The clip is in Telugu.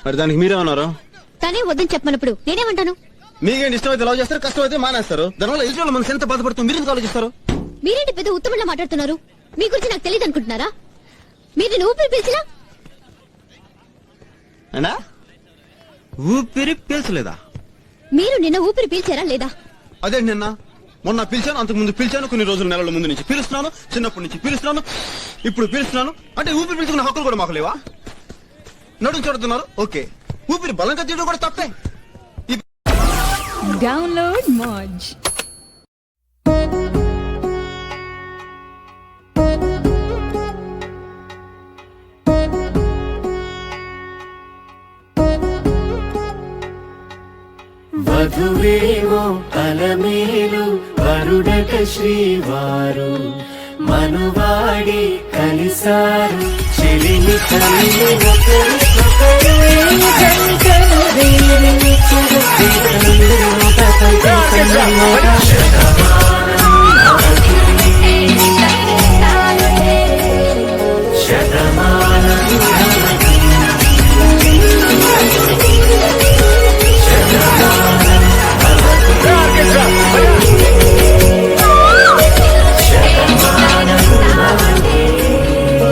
మరి దానికి మీరేమన్నారు? తనే వద్దని చెప్పమన్నప్పుడు నేనేమంటాను? మీకేంటి ఇష్టమైతే లవ్ చేస్తారు, కష్టమైతే మానేస్తారు. దానివల్ల ఎదుటి మనసు ఎంత బాధపడుతుంది మీరు ఎందుకు ఆలోచిస్తారు? మీరేంటి పెద్ద ఉత్తమంలో మాట్లాడుతున్నారు? మీ గురించి నాకు తెలియదు అనుకుంటున్నారా? మీరు నేను ఊపిరి పీల్చినా అన్నా ఊపిరి పీల్చలేదా? మీరు నిన్న ఊపిరి పీల్చారా లేదా? అదే నిన్న మొన్న పిలిచాను, అంతకు ముందు పిలిచాను, కొన్ని రోజుల నెలల ముందు నుంచి పిలుస్తున్నాను, చిన్నప్పటి నుంచి పిలుస్తున్నాను, ఇప్పుడు పిలుస్తున్నాను. అంటే ఊపిరి పీల్చుకున్న హక్కులు కూడా మాకు లేవా? నడుము చూడుతున్నారు, ఓకే. ఊపిరి బలంగా తీయడం కూడా తప్పే. డౌన్లోడ్ మోజ్. వధువేవో అలమేలు వరుడట శ్రీవారు మనువాడి కలిసారు చెలిని కలిని ఒకరికొకరు జంటలు వేరు